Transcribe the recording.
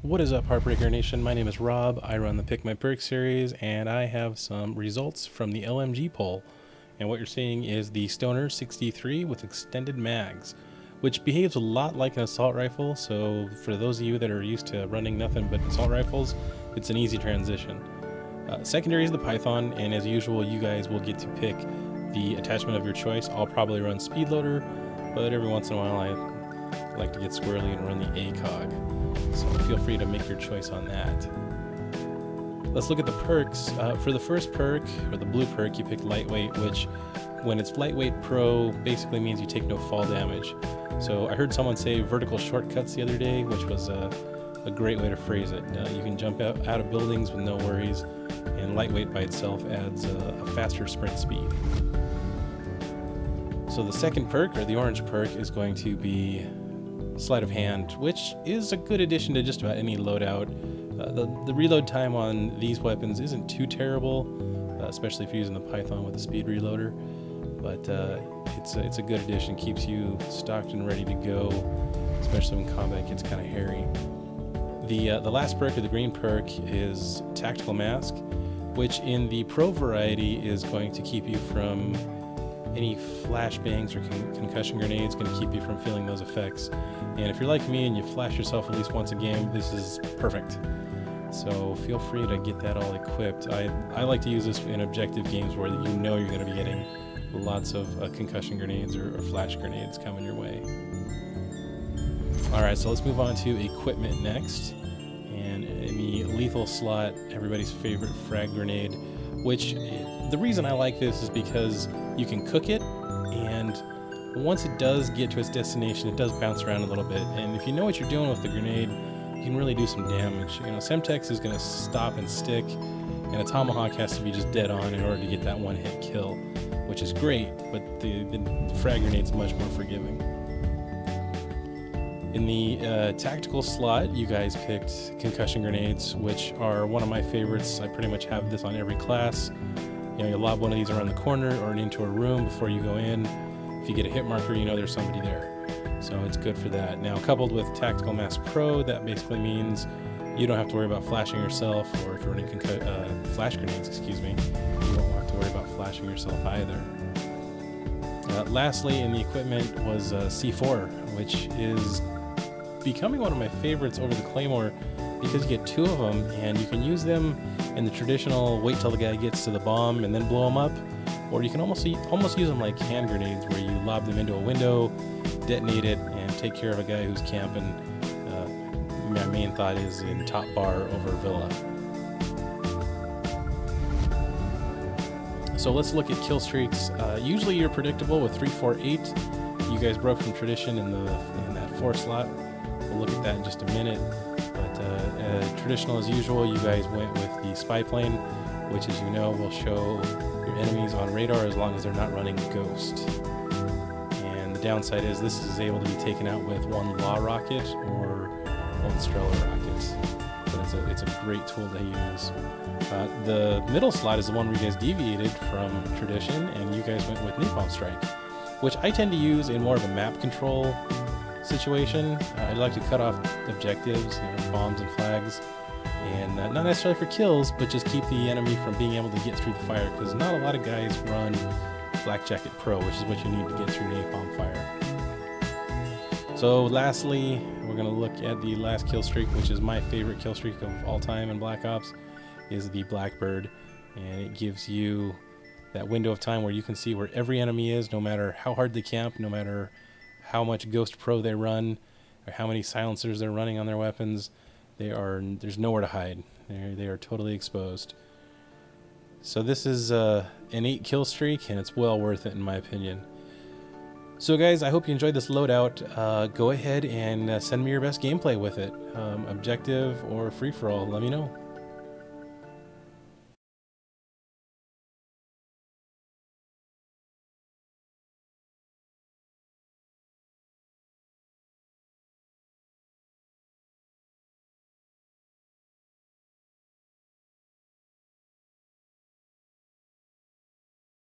What is up, HeartBreaker Nation? My name is Rob. I run the PickMyPerk series, and I have some results from the LMG poll. And what you're seeing is the Stoner 63 with extended mags, which behaves a lot like an assault rifle. So for those of you that are used to running nothing but assault rifles, it's an easy transition. Secondary is the Python, and as usual, you guys will get to pick the attachment of your choice. I'll probably run Speed Loader, but every once in a while I like to get squirrely and run the ACOG. So feel free to make your choice on that. Let's look at the perks. For the first perk, or the blue perk, you pick Lightweight, which when it's Lightweight Pro basically means you take no fall damage. So I heard someone say vertical shortcuts the other day, which was a great way to phrase it. You can jump out of buildings with no worries, and Lightweight by itself adds a faster sprint speed. So the second perk, or the orange perk, is going to be Sleight of Hand, which is a good addition to just about any loadout. The reload time on these weapons isn't too terrible, especially if you're using the Python with a speed reloader, but it's a good addition. Keeps you stocked and ready to go, especially when combat gets kind of hairy. The last perk, or the green perk, is Tactical Mask, which in the pro variety is going to keep you from any flashbangs or concussion grenades, going to keep you from feeling those effects. And if you're like me and you flash yourself at least once a game, this is perfect. So feel free to get that all equipped. I like to use this in objective games where you know you're going to be getting lots of concussion grenades or flash grenades coming your way. Alright, so let's move on to equipment next. And in the lethal slot, everybody's favorite frag grenade, which the reason I like this is because you can cook it, and once it does get to its destination, it does bounce around a little bit, and if you know what you're doing with the grenade, you can really do some damage. You know, Semtex is going to stop and stick, and a Tomahawk has to be just dead on in order to get that one-hit kill, which is great, but the frag grenade's much more forgiving. In the tactical slot, you guys picked concussion grenades, which are one of my favorites. I pretty much have this on every class. You know, you lob one of these around the corner or into a room before you go in. If you get a hit marker, you know there's somebody there. So it's good for that. Now, coupled with Tactical Mask Pro, that basically means you don't have to worry about flashing yourself, or if you're running flash grenades, excuse me, you won't have to worry about flashing yourself either. Lastly, in the equipment was C4, which is becoming one of my favorites over the Claymore, because you get two of them and you can use them in the traditional wait till the guy gets to the bomb and then blow him up, or you can almost use them like hand grenades, where you lob them into a window, detonate it, and take care of a guy who's camping. My main thought is in top bar over villa. So let's look at kill streaks. Usually you're predictable with 3, 4, 8. You guys broke from tradition in that 4 slot. We'll look at that in just a minute. But traditional as usual, you guys went with the spy plane, which, as you know, will show your enemies on radar as long as they're not running Ghost. And the downside is this is able to be taken out with one Law rocket or one Strela rocket. But it's a great tool to use. The middle slot is the one where you guys deviated from tradition, and you guys went with Napalm Strike, which I tend to use in more of a map control situation. I'd like to cut off objectives, bombs and flags, and not necessarily for kills, but just keep the enemy from being able to get through the fire, because not a lot of guys run Black Jacket Pro, which is what you need to get through napalm fire. So lastly, we're going to look at the last kill streak, which is my favorite kill streak of all time in Black Ops, is the BlackBird, and it gives you that window of time where you can see where every enemy is, no matter how hard they camp, no matter how much Ghost Pro they run, or how many silencers they're running on their weapons. There's nowhere to hide. They are totally exposed. So this is an 8 kill streak, and it's well worth it in my opinion. So guys, I hope you enjoyed this loadout. Go ahead and send me your best gameplay with it. Objective or free-for-all, let me know.